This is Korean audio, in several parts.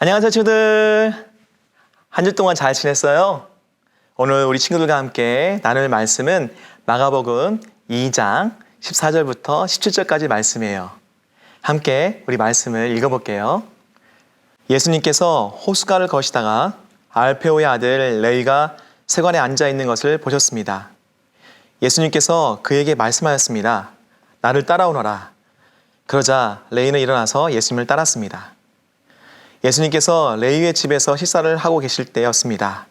안녕하세요, 친구들. 한 주 동안 잘 지냈어요? 오늘 우리 친구들과 함께 나눌 말씀은 마가복음 2장 14절부터 17절까지 말씀이에요. 함께 우리 말씀을 읽어볼게요. 예수님께서 호숫가를 거시다가 알페오의 아들 레위가 세관에 앉아 있는 것을 보셨습니다. 예수님께서 그에게 말씀하였습니다. 나를 따라오너라. 그러자 레위는 일어나서 예수님을 따랐습니다. 예수님께서 레위의 집에서 식사를 하고 계실 때였습니다.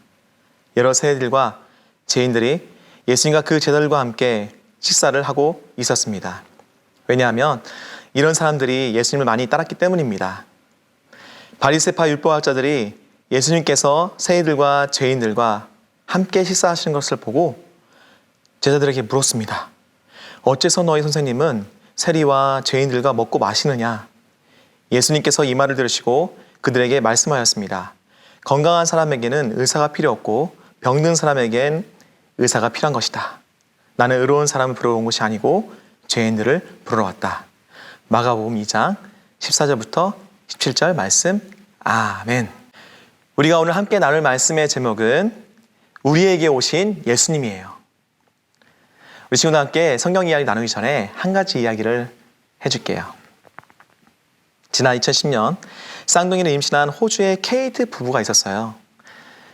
여러 세리들과 죄인들이 예수님과 그 제자들과 함께 식사를 하고 있었습니다. 왜냐하면 이런 사람들이 예수님을 많이 따랐기 때문입니다. 바리새파 율법학자들이 예수님께서 세리들과 죄인들과 함께 식사하시는 것을 보고 제자들에게 물었습니다. 어째서 너희 선생님은 세리와 죄인들과 먹고 마시느냐? 예수님께서 이 말을 들으시고 그들에게 말씀하였습니다. 건강한 사람에게는 의사가 필요 없고 병든 사람에겐 의사가 필요한 것이다. 나는 의로운 사람을 부르러 온 것이 아니고 죄인들을 부르러 왔다. 마가복음 2장 14절부터 17절 말씀. 아멘. 우리가 오늘 함께 나눌 말씀의 제목은 우리에게 오신 예수님이에요. 우리 친구들 함께 성경 이야기 나누기 전에 한 가지 이야기를 해줄게요. 지난 2010년 쌍둥이를 임신한 호주의 케이트 부부가 있었어요.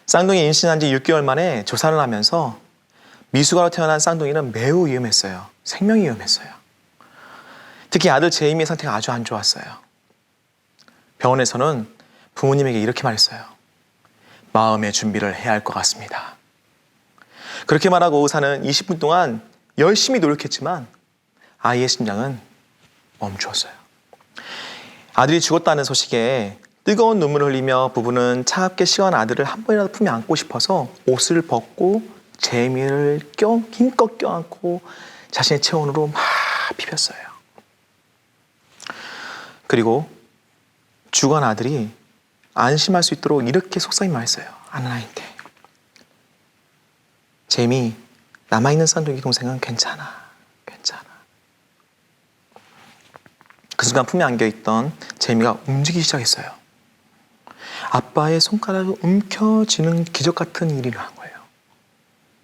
쌍둥이 임신한 지 6개월 만에 조산을 하면서 미숙아로 태어난 쌍둥이는 매우 위험했어요. 생명이 위험했어요. 특히 아들 제이미의 상태가 아주 안 좋았어요. 병원에서는 부모님에게 이렇게 말했어요. 마음의 준비를 해야 할 것 같습니다. 그렇게 말하고 의사는 20분 동안 열심히 노력했지만 아이의 심장은 멈추었어요. 아들이 죽었다는 소식에 뜨거운 눈물을 흘리며 부부는 차갑게 식어간 아들을 한 번이라도 품에 안고 싶어서 옷을 벗고 제이미를 힘껏 껴안고 자신의 체온으로 막 비볐어요. 그리고 죽어간 아들이 안심할 수 있도록 이렇게 속삭임 말했어요. 아나나한테. 제이미, 남아있는 쌍둥이 동생은 괜찮아. 그 순간 품에 안겨있던 제이미가 움직이기 시작했어요. 아빠의 손가락을 움켜쥐는 기적 같은 일이 일어난 거예요.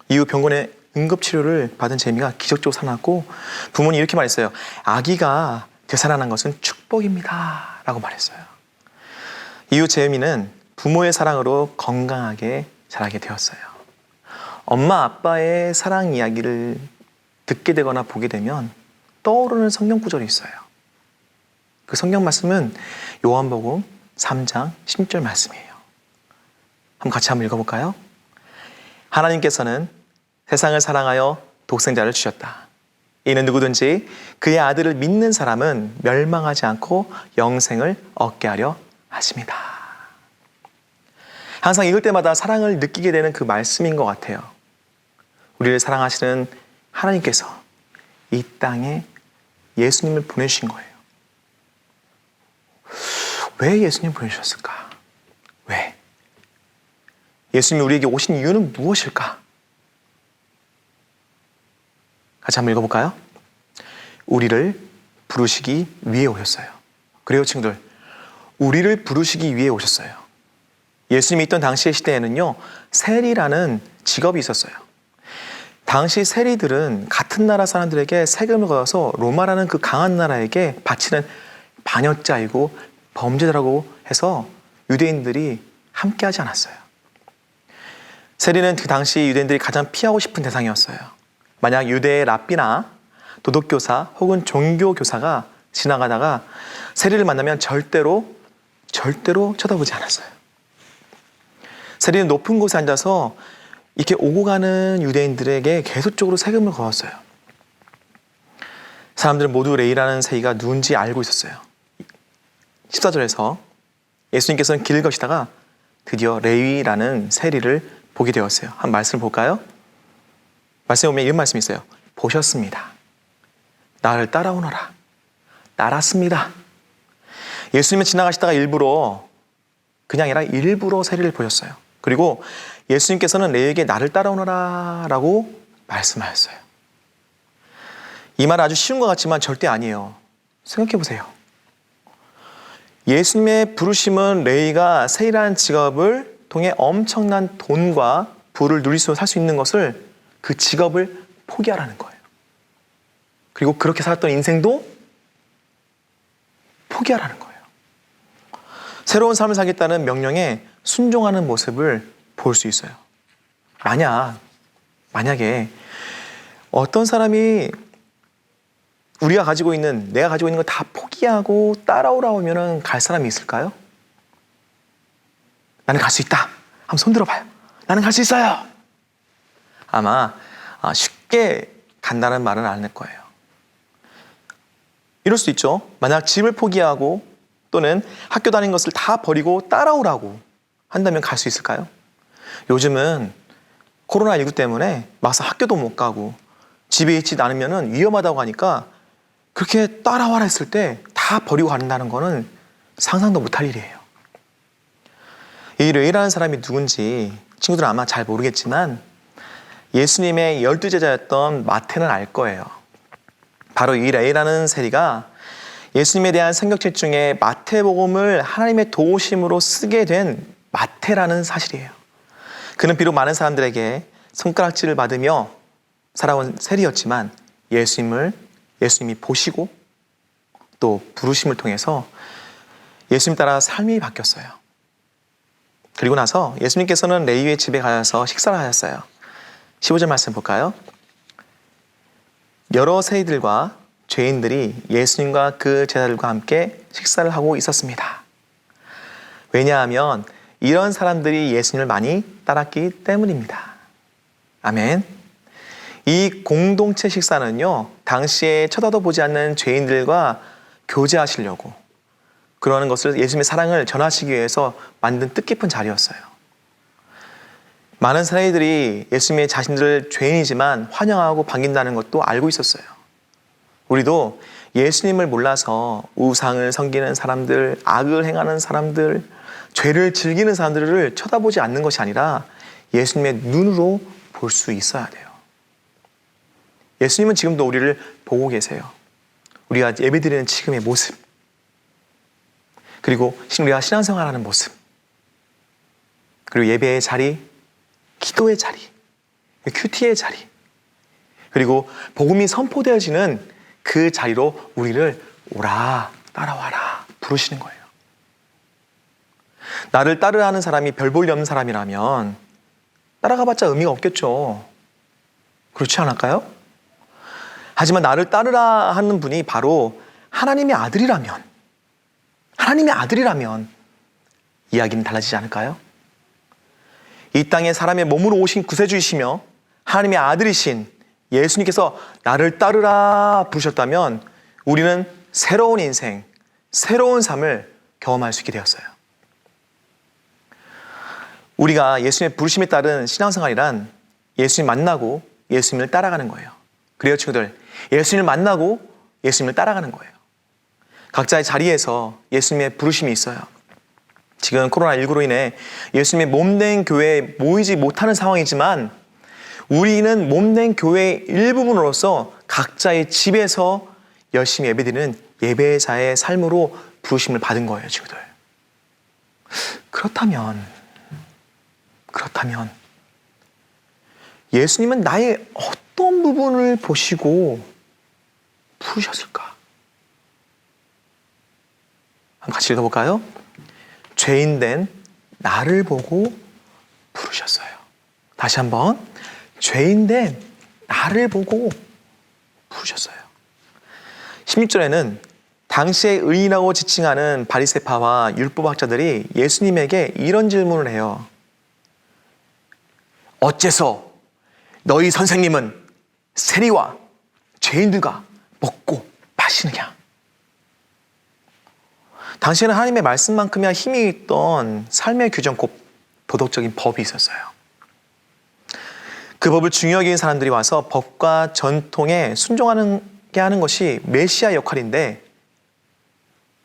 이후 병원의 응급치료를 받은 제이미가 기적적으로 살아났고 부모는 이렇게 말했어요. 아기가 되살아난 것은 축복입니다. 라고 말했어요. 이후 제이미는 부모의 사랑으로 건강하게 자라게 되었어요. 엄마 아빠의 사랑 이야기를 듣게 되거나 보게 되면 떠오르는 성경 구절이 있어요. 그 성경 말씀은 요한복음 3장 16절 말씀이에요. 같이 한번 읽어볼까요? 하나님께서는 세상을 사랑하여 독생자를 주셨다. 이는 누구든지 그의 아들을 믿는 사람은 멸망하지 않고 영생을 얻게 하려 하십니다. 항상 읽을 때마다 사랑을 느끼게 되는 그 말씀인 것 같아요. 우리를 사랑하시는 하나님께서 이 땅에 예수님을 보내주신 거예요. 왜 예수님 보내주셨을까? 왜? 예수님이 우리에게 오신 이유는 무엇일까? 같이 한번 읽어볼까요? 우리를 부르시기 위해 오셨어요. 그래요, 친구들. 우리를 부르시기 위해 오셨어요. 예수님이 있던 당시의 시대에는요, 세리라는 직업이 있었어요. 당시 세리들은 같은 나라 사람들에게 세금을 걷어서 로마라는 그 강한 나라에게 바치는 반역자이고 범죄자라고 해서 유대인들이 함께하지 않았어요. 세리는 그 당시 유대인들이 가장 피하고 싶은 대상이었어요. 만약 유대의 랍비나 도덕교사 혹은 종교교사가 지나가다가 세리를 만나면 절대로 쳐다보지 않았어요. 세리는 높은 곳에 앉아서 이렇게 오고 가는 유대인들에게 계속적으로 세금을 거었어요. 사람들은 모두 레위라는 세리가 누군지 알고 있었어요. 14절에서 예수님께서는 길을 가시다가 드디어 레위라는 세리를 보게 되었어요. 한 말씀을 볼까요? 말씀에 보면 이런 말씀이 있어요. 보셨습니다. 나를 따라오너라. 따랐습니다. 예수님은 지나가시다가 그냥 아니라 일부러 세리를 보셨어요. 그리고 예수님께서는 레위에게 나를 따라오너라 라고 말씀하셨어요. 이 말은 아주 쉬운 것 같지만 절대 아니에요. 생각해 보세요. 예수님의 부르심은 레위가 세리라는 직업을 통해 엄청난 돈과 부를 누릴 수 살 수 있는 것을 그 직업을 포기하라는 거예요. 그리고 그렇게 살았던 인생도 포기하라는 거예요. 새로운 삶을 살겠다는 명령에 순종하는 모습을 볼 수 있어요. 만약에 어떤 사람이 내가 가지고 있는 거 다 포기하고 따라오라고 하면 갈 사람이 있을까요? 나는 갈 수 있다. 한번 손 들어봐요. 나는 갈 수 있어요. 아마 쉽게 간다는 말은 안 할 거예요. 이럴 수도 있죠. 만약 집을 포기하고 또는 학교 다니는 것을 다 버리고 따라오라고 한다면 갈 수 있을까요? 요즘은 코로나19 때문에 막상 학교도 못 가고 집에 있지 않으면 위험하다고 하니까 그렇게 따라와라 했을 때 다 버리고 간다는 거는 상상도 못할 일이에요. 이 레위라는 사람이 누군지 친구들은 아마 잘 모르겠지만 예수님의 12제자였던 마태는 알 거예요. 바로 이 레위라는 세리가 예수님에 대한 성경책 중에 마태복음을 하나님의 도우심으로 쓰게 된 마태라는 사실이에요. 그는 비록 많은 사람들에게 손가락질을 받으며 살아온 세리였지만 예수님이 보시고 또 부르심을 통해서 예수님 따라 삶이 바뀌었어요. 그리고 나서 예수님께서는 레위의 집에 가셔서 식사를 하셨어요. 15절 말씀 볼까요? 여러 세리들과 죄인들이 예수님과 그 제자들과 함께 식사를 하고 있었습니다. 왜냐하면 이런 사람들이 예수님을 많이 따랐기 때문입니다. 아멘. 이 공동체 식사는요, 당시에 쳐다도 보지 않는 죄인들과 교제하시려고 그러는 것을 예수님의 사랑을 전하시기 위해서 만든 뜻깊은 자리였어요. 많은 사람들이 예수님의 자신들을 죄인이지만 환영하고 반긴다는 것도 알고 있었어요. 우리도 예수님을 몰라서 우상을 섬기는 사람들, 악을 행하는 사람들, 죄를 즐기는 사람들을 쳐다보지 않는 것이 아니라 예수님의 눈으로 볼 수 있어야 돼요. 예수님은 지금도 우리를 보고 계세요. 우리가 예배드리는 지금의 모습, 그리고 우리가 신앙생활하는 모습, 그리고 예배의 자리, 기도의 자리, 큐티의 자리, 그리고 복음이 선포되어지는 그 자리로 우리를 오라, 따라와라 부르시는 거예요. 나를 따르라 하는 사람이 별 볼 일 없는 사람이라면 따라가봤자 의미가 없겠죠. 그렇지 않을까요? 하지만 나를 따르라 하는 분이 바로 하나님의 아들이라면 이야기는 달라지지 않을까요? 이 땅에 사람의 몸으로 오신 구세주이시며 하나님의 아들이신 예수님께서 나를 따르라 부르셨다면 우리는 새로운 인생, 새로운 삶을 경험할 수 있게 되었어요. 우리가 예수님의 부르심에 따른 신앙생활이란 예수님 만나고 예수님을 따라가는 거예요. 그래요, 친구들. 예수님을 만나고 예수님을 따라가는 거예요. 각자의 자리에서 예수님의 부르심이 있어요. 지금 코로나19로 인해 예수님의 몸된 교회에 모이지 못하는 상황이지만 우리는 몸된 교회의 일부분으로서 각자의 집에서 열심히 예배드리는 예배자의 삶으로 부르심을 받은 거예요, 친구들. 그렇다면 예수님은 나의 어떤 부분을 보시고 부르셨을까? 한번 같이 읽어볼까요? 죄인된 나를 보고 부르셨어요. 다시 한번. 죄인된 나를 보고 부르셨어요. 16절에는 당시에 의인이라고 지칭하는 바리새파와 율법학자들이 예수님에게 이런 질문을 해요. 어째서 너희 선생님은 세리와 죄인들과 먹고 마시느냐? 당시에는 하나님의 말씀만큼이나 힘이 있던 삶의 규정, 곧 도덕적인 법이 있었어요. 그 법을 중요하게 여긴 사람들이 와서 법과 전통에 순종하게 하는 것이 메시아 역할인데,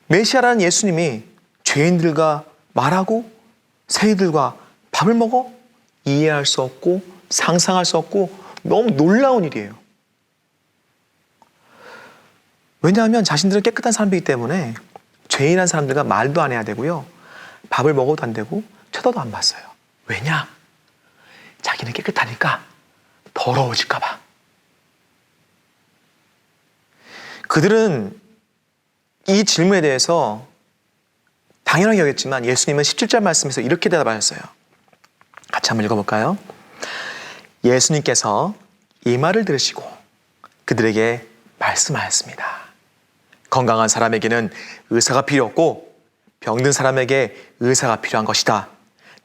메시아라는 예수님이 죄인들과 말하고 세리들과 밥을 먹어? 이해할 수 없고 상상할 수 없고 너무 놀라운 일이에요. 왜냐하면 자신들은 깨끗한 사람이기 때문에 죄인한 사람들과 말도 안 해야 되고요. 밥을 먹어도 안 되고 쳐다도 안 봤어요. 왜냐? 자기는 깨끗하니까 더러워질까 봐. 그들은 이 질문에 대해서 당연하게 여겼지만 예수님은 17절 말씀에서 이렇게 대답하셨어요. 같이 한번 읽어볼까요? 예수님께서 이 말을 들으시고 그들에게 말씀하였습니다. 건강한 사람에게는 의사가 필요 없고 병든 사람에게 의사가 필요한 것이다.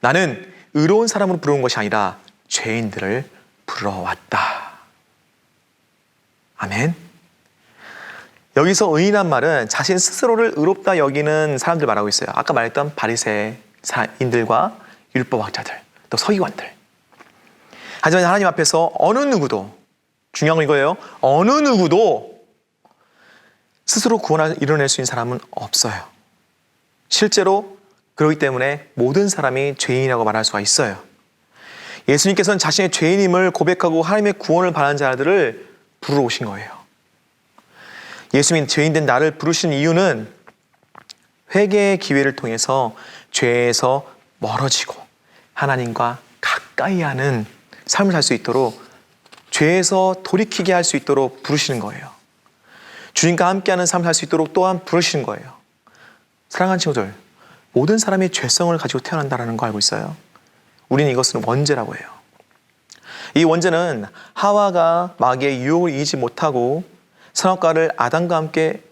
나는 의로운 사람으로 부르는 것이 아니라 죄인들을 부르러 왔다. 아멘. 여기서 의인한 말은 자신 스스로를 의롭다 여기는 사람들 말하고 있어요. 아까 말했던 바리새인들과 율법학자들, 또 서기관들. 하지만 하나님 앞에서 어느 누구도, 중요한 건 이거예요. 어느 누구도 스스로 구원을 이뤄낼 수 있는 사람은 없어요. 실제로 그렇기 때문에 모든 사람이 죄인이라고 말할 수가 있어요. 예수님께서는 자신의 죄인임을 고백하고 하나님의 구원을 바라는 자들을 부르러 오신 거예요. 예수님이 죄인된 나를 부르신 이유는 회개의 기회를 통해서 죄에서 멀어지고 하나님과 가까이 하는 삶을 살 수 있도록, 죄에서 돌이키게 할 수 있도록 부르시는 거예요. 주님과 함께하는 삶을 살 수 있도록 또한 부르시는 거예요. 사랑하는 친구들, 모든 사람이 죄성을 가지고 태어난다는 거 알고 있어요? 우리는 이것은 원죄라고 해요. 이 원죄는 하와가 마귀의 유혹을 이기지 못하고 선악과를 아담과 함께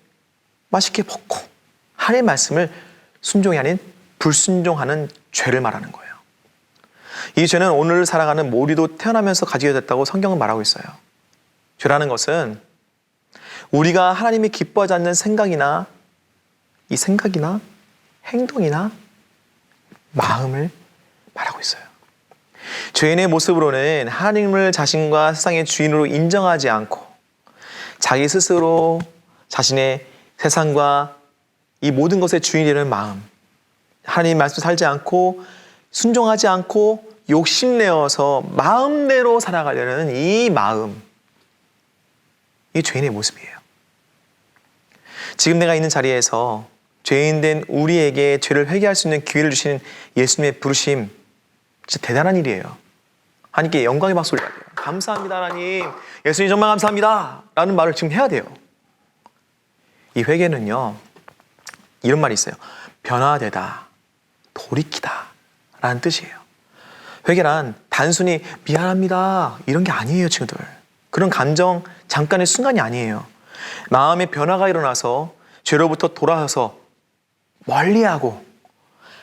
맛있게 먹고 하나님의 말씀을 순종이 아닌 불순종하는 죄를 말하는 거예요. 이 죄는 오늘을 살아가는 모두도 태어나면서 가지게 됐다고 성경은 말하고 있어요. 죄라는 것은 우리가 하나님이 기뻐하지 않는 생각이나 행동이나 마음을 말하고 있어요. 죄인의 모습으로는 하나님을 자신과 세상의 주인으로 인정하지 않고 자기 스스로 자신의 세상과 이 모든 것의 주인이 되는 마음, 하나님 말씀 살지 않고 순종하지 않고 욕심내어서 마음대로 살아가려는 이 마음, 이 죄인의 모습이에요. 지금 내가 있는 자리에서 죄인된 우리에게 죄를 회개할 수 있는 기회를 주시는 예수님의 부르심, 진짜 대단한 일이에요. 하나님께 영광의 박수를 해야 돼요. 감사합니다 하나님, 예수님 정말 감사합니다 라는 말을 지금 해야 돼요. 이 회개는요, 이런 말이 있어요. 변화되다, 돌이키다 라는 뜻이에요. 회개란 단순히 미안합니다 이런 게 아니에요. 친구들, 그런 감정 잠깐의 순간이 아니에요. 마음의 변화가 일어나서 죄로부터 돌아서서 멀리하고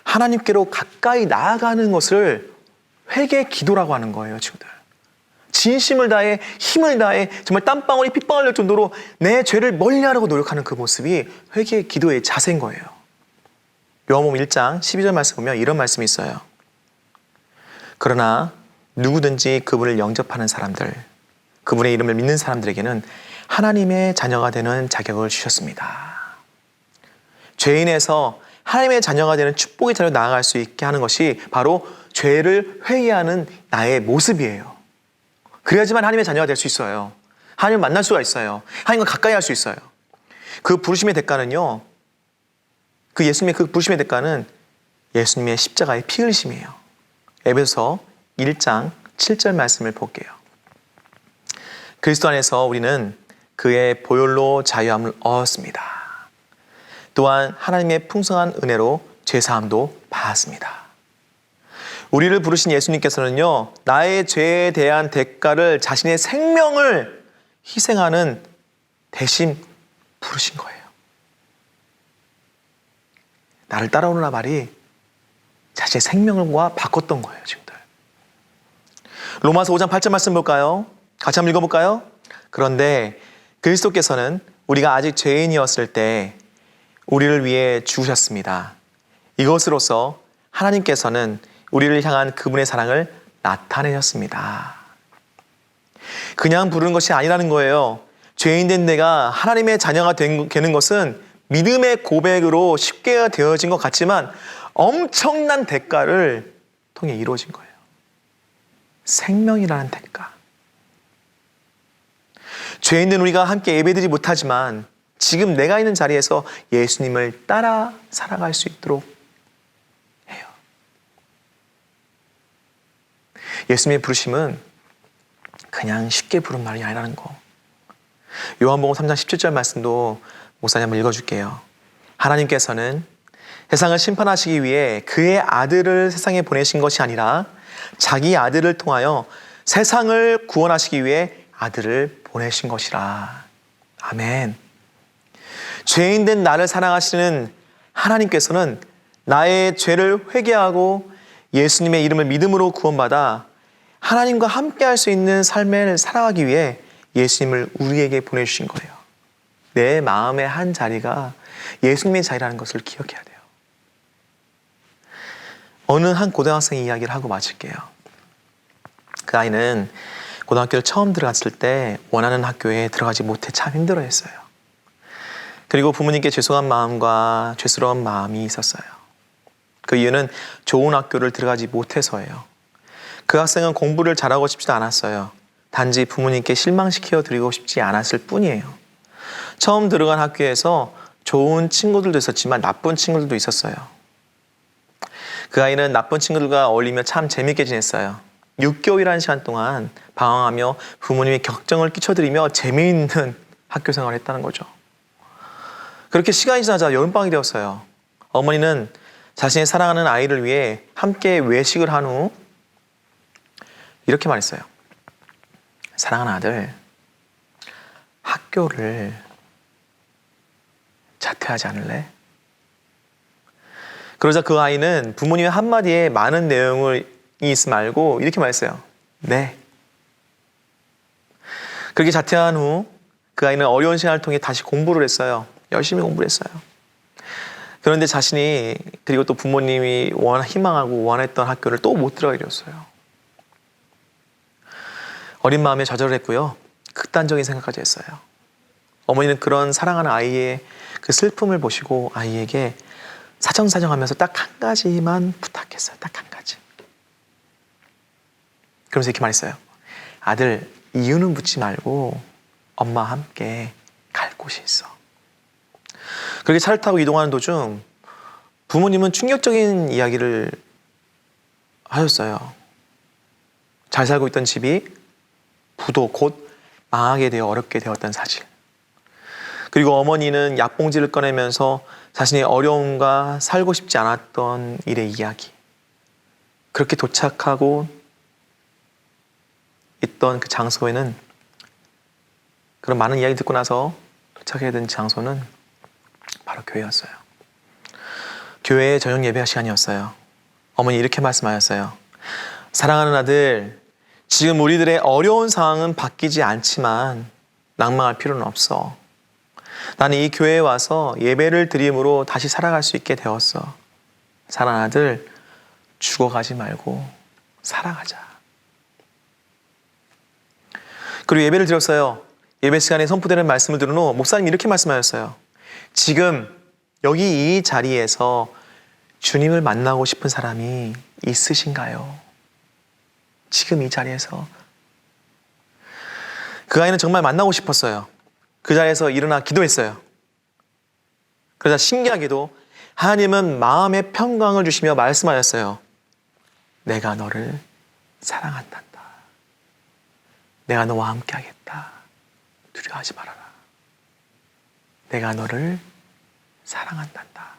하나님께로 가까이 나아가는 것을 회개의 기도라고 하는 거예요. 친구들, 진심을 다해 힘을 다해 정말 땀방울이 핏방울 날 정도로 내 죄를 멀리하려고 노력하는 그 모습이 회개의 기도의 자세인 거예요. 요한복음 1장 12절 말씀 보면 이런 말씀이 있어요. 그러나 누구든지 그분을 영접하는 사람들, 그분의 이름을 믿는 사람들에게는 하나님의 자녀가 되는 자격을 주셨습니다. 죄인에서 하나님의 자녀가 되는 축복의 자리로 나아갈 수 있게 하는 것이 바로 죄를 회개하는 나의 모습이에요. 그래야지만 하나님의 자녀가 될 수 있어요. 하나님을 만날 수가 있어요. 하나님과 가까이 할 수 있어요. 그 부르심의 대가는요, 예수님의 그 부르심의 대가는 예수님의 십자가의 피 흘리심이에요. 에베소서 1장 7절 말씀을 볼게요. 그리스도 안에서 우리는 그의 보혈로 자유함을 얻었습니다. 또한 하나님의 풍성한 은혜로 죄사함도 받았습니다. 우리를 부르신 예수님께서는요, 나의 죄에 대한 대가를 자신의 생명을 희생하는 대신 부르신 거예요. 나를 따라오느라 말이 자신의 생명과 바꿨던 거예요. 친구들, 로마서 5장 8절 말씀 볼까요? 같이 한번 읽어볼까요? 그런데 그리스도께서는 우리가 아직 죄인이었을 때 우리를 위해 죽으셨습니다. 이것으로써 하나님께서는 우리를 향한 그분의 사랑을 나타내셨습니다. 그냥 부르는 것이 아니라는 거예요. 죄인된 내가 하나님의 자녀가 되는 것은 믿음의 고백으로 쉽게 되어진 것 같지만 엄청난 대가를 통해 이루어진 거예요. 생명이라는 대가. 죄인된 우리가 함께 예배드리지 못하지만 지금 내가 있는 자리에서 예수님을 따라 살아갈 수 있도록 해요. 예수님의 부르심은 그냥 쉽게 부른 말이 아니라는 거. 요한복음 3장 17절 말씀도 목사님 한번 읽어줄게요. 하나님께서는 세상을 심판하시기 위해 그의 아들을 세상에 보내신 것이 아니라 자기 아들을 통하여 세상을 구원하시기 위해 아들을 보내신 것이라. 아멘. 죄인된 나를 사랑하시는 하나님께서는 나의 죄를 회개하고 예수님의 이름을 믿음으로 구원받아 하나님과 함께 할 수 있는 삶을 살아가기 위해 예수님을 우리에게 보내주신 거예요. 내 마음의 한 자리가 예수님의 자리라는 것을 기억해야 돼요. 어느 한 고등학생 이야기를 하고 마칠게요. 그 아이는 고등학교를 처음 들어갔을 때 원하는 학교에 들어가지 못해 참 힘들어했어요. 그리고 부모님께 죄송한 마음과 죄스러운 마음이 있었어요. 그 이유는 좋은 학교를 들어가지 못해서예요. 그 학생은 공부를 잘하고 싶지도 않았어요. 단지 부모님께 실망시켜 드리고 싶지 않았을 뿐이에요. 처음 들어간 학교에서 좋은 친구들도 있었지만 나쁜 친구들도 있었어요. 그 아이는 나쁜 친구들과 어울리며 참 재밌게 지냈어요. 6개월이라는 시간 동안 방황하며 부모님의 격정을 끼쳐드리며 재미있는 학교 생활을 했다는 거죠. 그렇게 시간이 지나자 여름방학이 되었어요. 어머니는 자신의 사랑하는 아이를 위해 함께 외식을 한 후 이렇게 말했어요. 사랑하는 아들, 학교를 자퇴하지 않을래? 그러자 그 아이는 부모님의 한마디에 많은 내용이 있음 알고 이렇게 말했어요. 네. 그렇게 자퇴한 후 그 아이는 어려운 시간을 통해 다시 공부를 했어요. 열심히 공부를 했어요. 그런데 자신이 그리고 또 부모님이 희망하고 원했던 학교를 또 못 들어가게 되었어요. 어린 마음에 좌절했고요. 극단적인 생각까지 했어요. 어머니는 그런 사랑하는 아이의 그 슬픔을 보시고 아이에게 사정사정하면서 딱 한 가지만 부탁했어요. 딱 한 가지. 그러면서 이렇게 말했어요. 아들, 이유는 묻지 말고 엄마와 함께 갈 곳이 있어. 그렇게 차를 타고 이동하는 도중 부모님은 충격적인 이야기를 하셨어요. 잘 살고 있던 집이 부도 곧 망하게 되어 어렵게 되었다는 사실. 그리고 어머니는 약봉지를 꺼내면서 자신의 어려움과 살고 싶지 않았던 일의 이야기. 그렇게 도착하고 있던 그 장소에는 그런 많은 이야기 듣고 나서 도착해야 된 장소는 바로 교회였어요. 교회의 저녁 예배 시간이었어요. 어머니 이렇게 말씀하셨어요. 사랑하는 아들, 지금 우리들의 어려운 상황은 바뀌지 않지만 낭망할 필요는 없어. 나는 이 교회에 와서 예배를 드림으로 다시 살아갈 수 있게 되었어. 사랑하는 아들, 죽어가지 말고 살아가자. 그리고 예배를 드렸어요. 예배 시간에 선포되는 말씀을 들은 후 목사님이 이렇게 말씀하셨어요. 지금 여기 이 자리에서 주님을 만나고 싶은 사람이 있으신가요? 지금 이 자리에서. 그 아이는 정말 만나고 싶었어요. 그 자리에서 일어나 기도했어요. 그러자 신기하게도 하나님은 마음의 평강을 주시며 말씀하셨어요. 내가 너를 사랑한단다. 내가 너와 함께 하겠다. 두려워하지 말아라. 내가 너를 사랑한단다.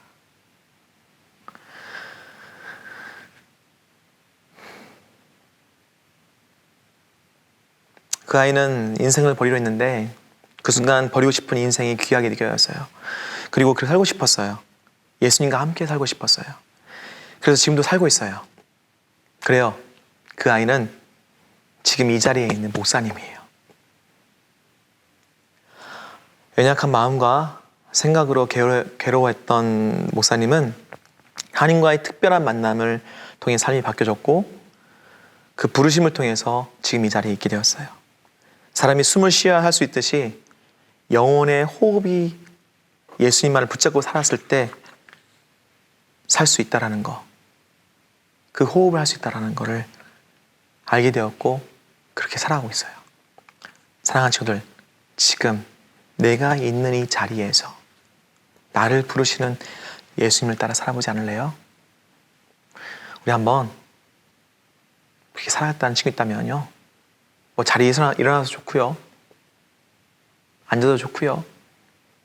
그 아이는 인생을 버리려 했는데 그 순간 버리고 싶은 인생이 귀하게 느껴졌어요. 그리고 그렇게 살고 싶었어요. 예수님과 함께 살고 싶었어요. 그래서 지금도 살고 있어요. 그래요. 그 아이는 지금 이 자리에 있는 목사님이에요. 연약한 마음과 생각으로 괴로워했던 목사님은 하나님과의 특별한 만남을 통해 삶이 바뀌어졌고 그 부르심을 통해서 지금 이 자리에 있게 되었어요. 사람이 숨을 쉬어야 할 수 있듯이 영혼의 호흡이 예수님만을 붙잡고 살았을 때 살 수 있다라는 거, 그 호흡을 할 수 있다라는 거를 알게 되었고 그렇게 살아가고 있어요. 사랑하는 친구들, 지금 내가 있는 이 자리에서 나를 부르시는 예수님을 따라 살아보지 않을래요? 우리 한번 그렇게 살아갔다는 친구 있다면요, 뭐 자리에서 일어나서 좋고요, 앉아도 좋고요,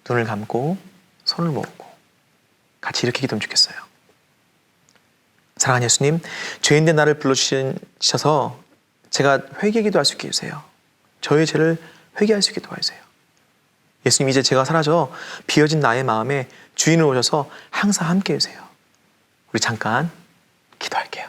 눈을 감고 손을 모으고 같이 이렇게 기도하면 좋겠어요. 사랑하는 예수님, 죄인된 나를 불러주셔서 제가 회개 기도할 수 있게 해주세요. 저의 죄를 회개할 수 있게 도와주세요. 예수님, 이제 제가 사라져 비어진 나의 마음에 주인을 오셔서 항상 함께 해주세요. 우리 잠깐 기도할게요.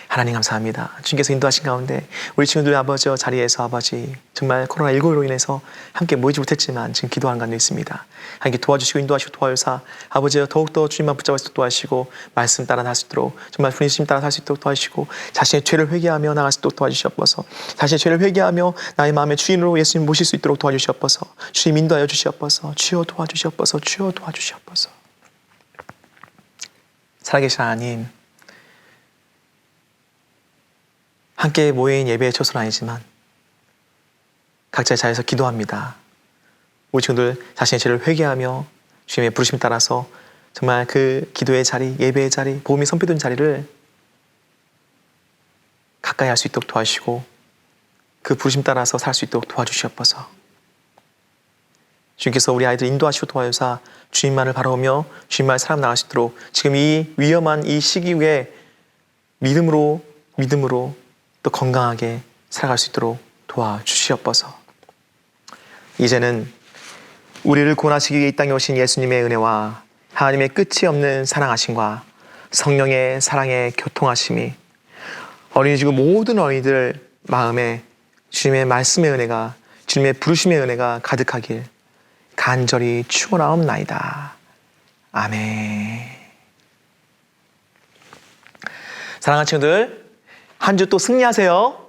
하나님 감사합니다. 주님께서 인도하신 가운데 우리 친구들의 아버지와 자리에서 아버지 정말 코로나19로 인해서 함께 모이지 못했지만 지금 기도하는 가운데 있습니다. 함께 도와주시고 인도하시고 도와주사 아버지여 더욱더 주님만 붙잡아서 도와주시고 말씀 따라 살 수 있도록 정말 주님 따라 살 수 있도록 도와주시고 자신의 죄를 회개하며 나갈 수 있도록 도와주시옵소서. 자신의 죄를 회개하며 나의 마음의 주인으로 예수님 모실 수 있도록 도와주시옵소서. 주님 인도하여 주시옵소서. 주여 도와주시옵소서. 주여 도와주시옵소서. 살아계신 하나님, 함께 모인 예배의 초소는 아니지만 각자의 자리에서 기도합니다. 우리 친구들 자신의 죄를 회개하며 주님의 부르심 따라서 정말 그 기도의 자리, 예배의 자리, 복음이 선포된 자리를 가까이 할 수 있도록 도와주시고 그 부르심 따라서 살 수 있도록 도와주시옵소서. 주님께서 우리 아이들 인도하시고 도와주사 주님만을 바라보며 주님만을 사람 나갈 수 있도록 지금 이 위험한 이 시기에 믿음으로 또 건강하게 살아갈 수 있도록 도와주시옵소서. 이제는 우리를 구원하시기 위해 이 땅에 오신 예수님의 은혜와 하나님의 끝이 없는 사랑하심과 성령의 사랑의 교통하심이 어린이집 모든 어린이들 마음에 주님의 말씀의 은혜가, 주님의 부르심의 은혜가 가득하길 간절히 축원하옵나이다. 아멘. 사랑하는 친구들, 한 주 또 승리하세요.